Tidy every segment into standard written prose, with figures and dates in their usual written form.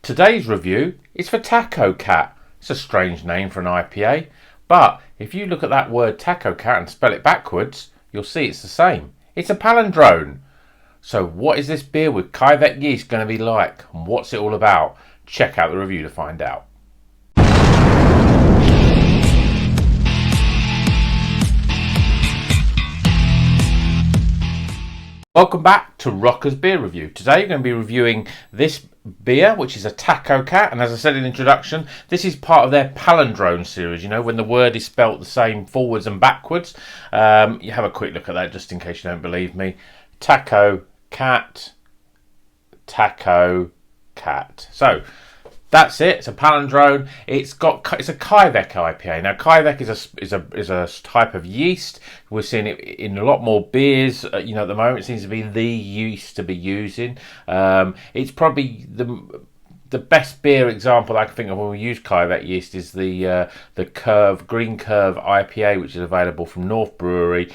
Today's review is for Taco Cat. It's a strange name for an IPA, but if you look at that word Taco Cat and spell it backwards, you'll see it's the same. It's a palindrome. So what is this beer with Kveik yeast going to be like, and what's it all about? Check out the review to find out. Welcome back to Rocker's Beer Review. Today we're going to be reviewing this beer, which is a Taco Cat, and as I said in the introduction, this is part of their palindrome series. You know, when the word is spelt the same forwards and backwards. You have a quick look at that just in case you don't believe me. Taco Cat, Taco Cat. So that's it. It's a palindrome. It's a Kveik IPA. Now Kveik is a type of yeast. We're seeing it in a lot more beers. At the moment it seems to be the yeast to be using. It's probably the best beer example I can think of when we use Kveik yeast is the Green Curve IPA, which is available from North Brewery.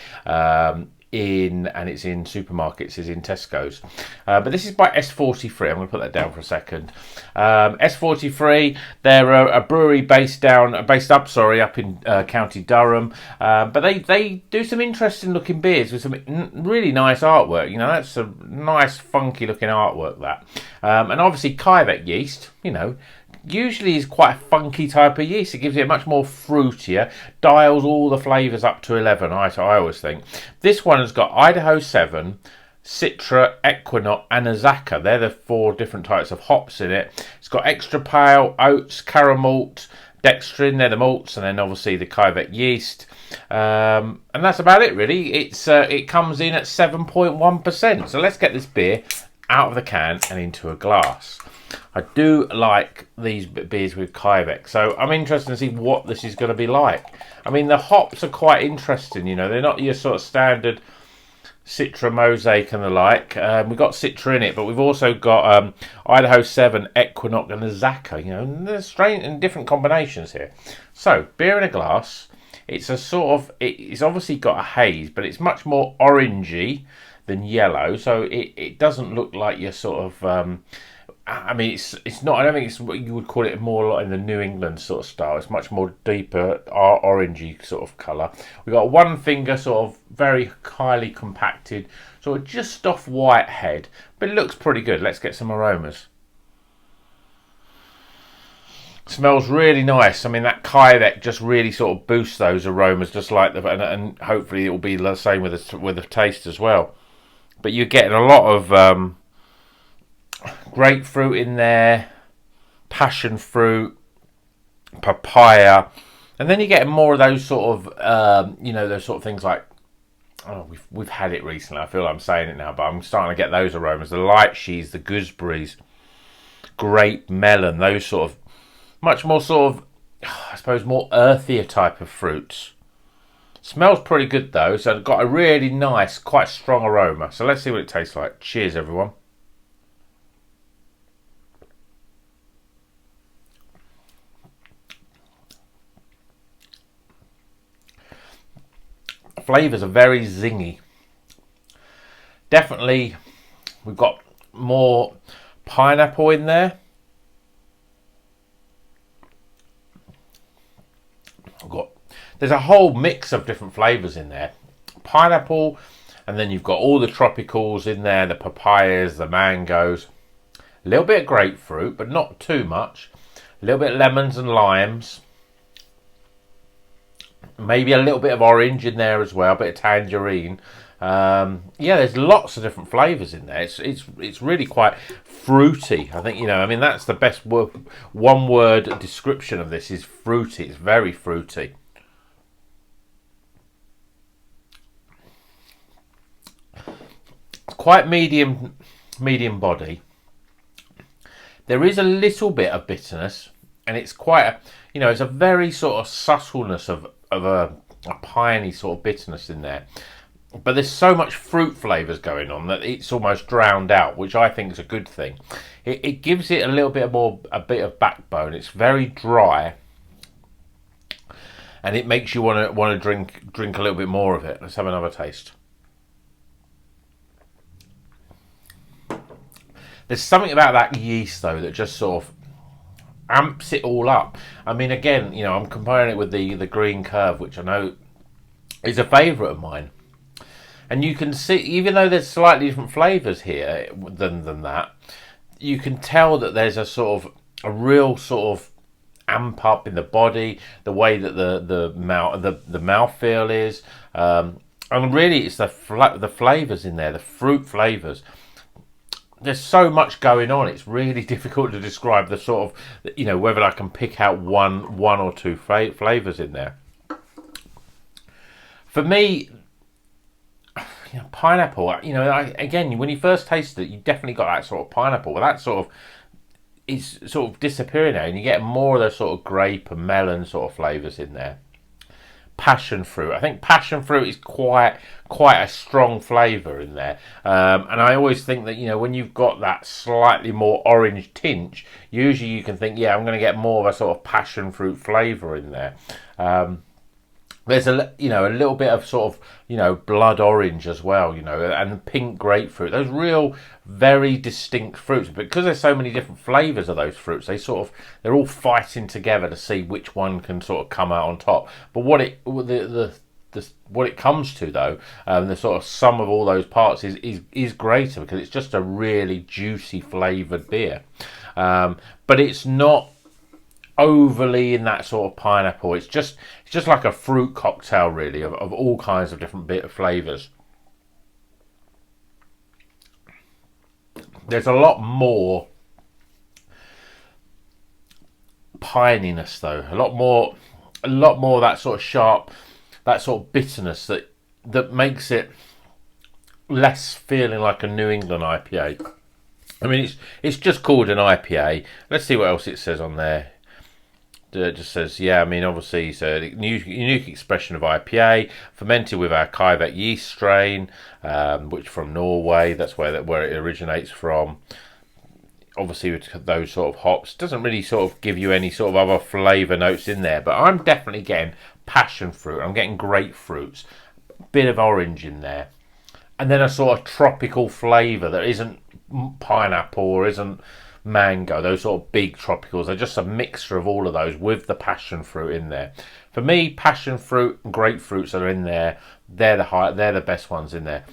It's in supermarkets, is in Tesco's, but this is by S43. I'm going to put that down for a second. S43, they're a brewery based up in County Durham, but they do some interesting looking beers with some really nice artwork. That's a nice funky looking artwork, that, and obviously Kveik yeast, usually is quite a funky type of yeast. It gives it a much more fruitier, dials all the flavours up to 11, I always think. This one has got Idaho 7, Citra, Equinox and Azaka. They're the 4 different types of hops in it. It's got extra pale, oats, caramel, dextrin, they're the malts, and then obviously the Kveik yeast. And that's about it really. It comes in at 7.1%. So let's get this beer out of the can and into a glass. I do like these beers with Kveik, so I'm interested to see what this is going to be like. I mean, the hops are quite interesting, they're not your sort of standard Citra, Mosaic and the like. We've got Citra in it, but we've also got Idaho 7, Equinox and Azaka, and there's strange and different combinations here. So, beer in a glass, it's it's obviously got a haze, but it's much more orangey than yellow, so it doesn't look like your sort of... it's not. I don't think it's what you would call it, more like in the New England sort of style. It's much more deeper, orangey sort of colour. We've got one finger, sort of very highly compacted, sort of just off white head, but it looks pretty good. Let's get some aromas. Smells really nice. I mean, that Kveik just really sort of boosts those aromas, just like and hopefully it will be the same with the taste as well. But you're getting a lot of grapefruit in there, passion fruit, papaya, and then you get more of those sort of those sort of things like, we've had it recently, I feel I'm saying it now, but I'm starting to get those aromas, the lychees, the gooseberries, grape, melon, those sort of much more sort of, I suppose, more earthier type of fruits. Smells pretty good though, so it's got a really nice, quite strong aroma. So let's see what it tastes like. Cheers everyone. Flavours are very zingy. Definitely, we've got more pineapple in there. There's a whole mix of different flavours in there. Pineapple, and then you've got all the tropicals in there, the papayas, the mangoes. A little bit of grapefruit, but not too much. A little bit of lemons and limes. Maybe a little bit of orange in there as well, a bit of tangerine. There's lots of different flavours in there. It's really quite fruity. I think that's the best one word description of this is fruity. It's very fruity. It's quite medium body. There is a little bit of bitterness, and it's quite it's a very sort of subtleness of a piney sort of bitterness in there, but there's so much fruit flavours going on that it's almost drowned out, which I think is a good thing. It gives it a little bit a bit of backbone. It's very dry, and it makes you want to drink a little bit more of it. Let's have another taste. There's something about that yeast though that just sort of amps it all up. I mean, again, you know, I'm comparing it with the Green Curve, which I know is a favourite of mine. And you can see, even though there's slightly different flavours here than that, you can tell that there's a sort of a real sort of amp up in the body, the way that the mouthfeel is, and really it's the flavours in there, the fruit flavours. There's so much going on. It's really difficult to describe the sort of, you know, whether I can pick out one or two flavours in there. For me, you know, pineapple, you know, again, when you first taste it, you definitely got that sort of pineapple. Well, that sort of is sort of disappearing now, and you get more of those sort of grape and melon sort of flavours in there. Passion fruit. I think passion fruit is quite a strong flavour in there, and I always think that, you know, when you've got that slightly more orange tinge, usually you can think, yeah, I'm going to get more of a sort of passion fruit flavour in there. There's a little bit of sort of, you know, blood orange as well, you know, and pink grapefruit. Those real very distinct fruits, because there's so many different flavours of those fruits. They're all fighting together to see which one can sort of come out on top. But what it comes to, though, the sort of sum of all those parts is greater, because it's just a really juicy flavoured beer. But it's not overly in that sort of pineapple. It's just like a fruit cocktail, really, of all kinds of different bit of flavours. There's a lot more pininess, though. A lot more of that sort of sharp, that sort of bitterness that makes it less feeling like a New England IPA. I mean, it's just called an IPA. Let's see what else it says on there. It just says, yeah, I mean, obviously, it's a unique expression of IPA, fermented with our Kveik yeast strain, which from Norway, that's where it originates from. Obviously, with those sort of hops, doesn't really sort of give you any sort of other flavour notes in there, but I'm definitely getting passion fruit, I'm getting grapefruits, a bit of orange in there, and then a sort of tropical flavour that isn't pineapple or isn't mango, those sort of big tropicals. They're just a mixture of all of those with the passion fruit in there. For me, passion fruit and grapefruits are in there. They're the best ones in there.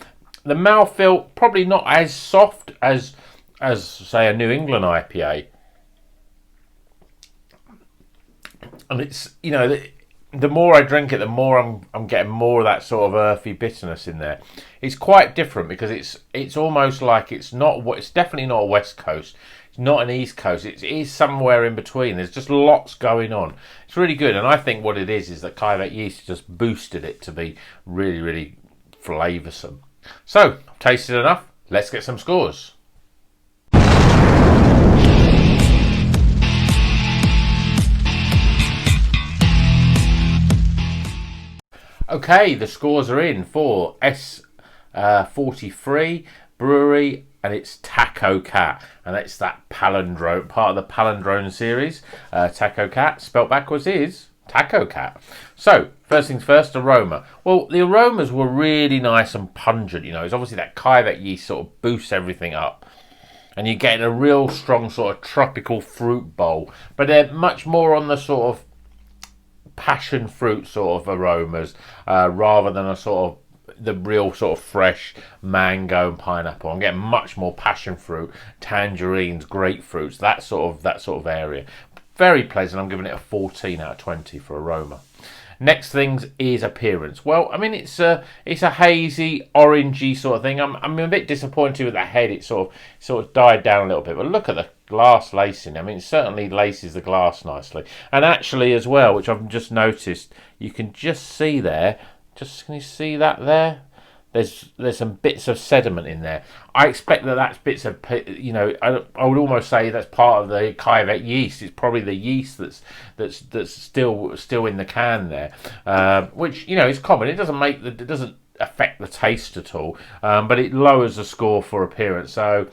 The mouthfeel probably not as soft as say a New England IPA, and it's, you know, the more I drink it, the more I'm getting more of that sort of earthy bitterness in there. It's quite different, because it's almost like it's definitely not a West Coast. It's not an East Coast. It is somewhere in between. There's just lots going on. It's really good, and I think what it is that Kveik yeast just boosted it to be really, really flavoursome. So, I've tasted enough. Let's get some scores. Okay, the scores are in for S43 Brewery, and it's Taco Cat, and it's that palindrome, part of the palindrome series. Taco Cat, spelt backwards, is Taco Cat. So, first things first, aroma. Well, the aromas were really nice and pungent, you know. It's obviously that Kveik yeast sort of boosts everything up, and you're getting a real strong sort of tropical fruit bowl, but they're much more on the sort of passion fruit sort of aromas, rather than a sort of the real sort of fresh mango and pineapple. I'm getting much more passion fruit, tangerines, grapefruits, that sort of area. Very pleasant. I'm giving it a 14 out of 20 for aroma. Next things is appearance. Well, I mean, it's a hazy, orangey sort of thing. I'm a bit disappointed with the head. It sort of died down a little bit. But look at the glass lacing. I mean, it certainly laces the glass nicely. And actually, as well, which I've just noticed, you can just see there. Can you see that there? There's some bits of sediment in there. I expect that's bits of, you know, I would almost say that's part of the Kveik yeast. It's probably the yeast that's still in the can there, which, you know, is common. It doesn't affect the taste at all, but it lowers the score for appearance. So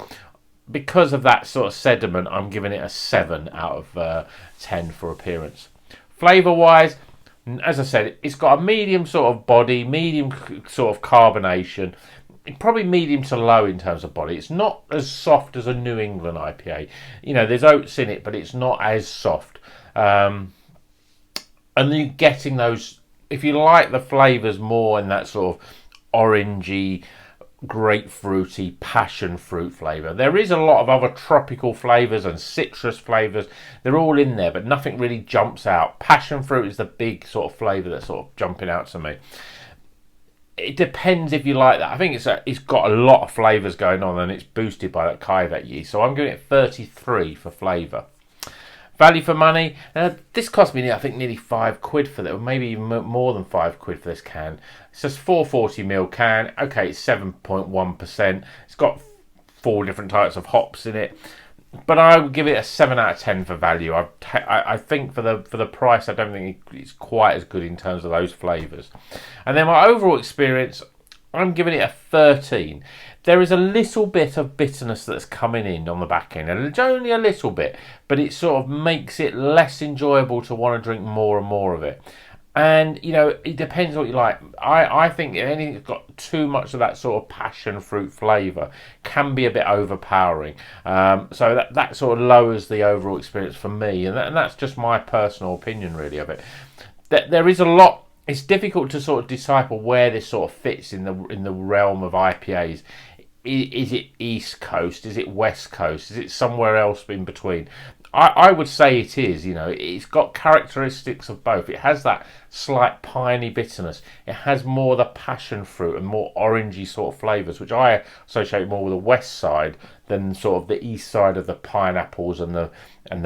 because of that sort of sediment, I'm giving it a 7 out of 10 for appearance. Flavour wise, as I said, it's got a medium sort of body, medium sort of carbonation. probably medium to low in terms of body. It's not as soft as a New England IPA. You know, there's oats in it, but it's not as soft. And you're getting those, if you like the flavours more in that sort of orangey, grapefruity, passion fruit flavour. There is a lot of other tropical flavours and citrus flavours. They're all in there, but nothing really jumps out. Passion fruit is the big sort of flavour that's sort of jumping out to me. It depends if you like that. I think it's got a lot of flavours going on, and it's boosted by that Kveik yeast. So I'm giving it 33 for flavour. Value for money. This cost me, I think, nearly £5 for that, or maybe even more than £5 for this can. It's just 440ml can. Okay, it's 7.1%. It's got 4 different types of hops in it, but I would give it a 7 out of 10 for value. I think for the price, I don't think it's quite as good in terms of those flavours. And then my overall experience, I'm giving it a 13. There is a little bit of bitterness that's coming in on the back end, and it's only a little bit, but it sort of makes it less enjoyable to want to drink more and more of it. And, you know, it depends what you like. I think anything that's got too much of that sort of passion fruit flavour can be a bit overpowering. So that sort of lowers the overall experience for me, and that's just my personal opinion, really, of it. There is a lot. It's difficult to sort of decipher where this sort of fits in the realm of IPAs. Is it East Coast? Is it West Coast? Is it somewhere else in between? I would say it is. You know, it's got characteristics of both. It has that slight piney bitterness. It has more the passion fruit and more orangey sort of flavours, which I associate more with the west side than sort of the east side of the pineapples and the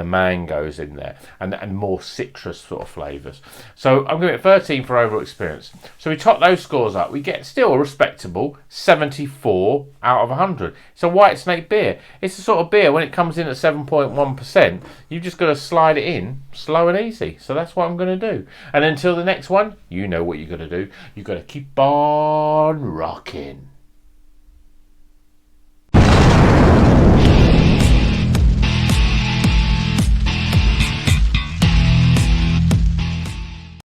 mangoes in there, and more citrus sort of flavours. So I'm giving it 13 for overall experience. So we top those scores up. We get still a respectable 74 out of 100. It's a White Snake beer. It's the sort of beer when it comes in at 7.1%, you've just got to slide it in slow and easy. So that's what I'm going to do. And until the next one, you know what you've got to do. You've got to keep on rocking.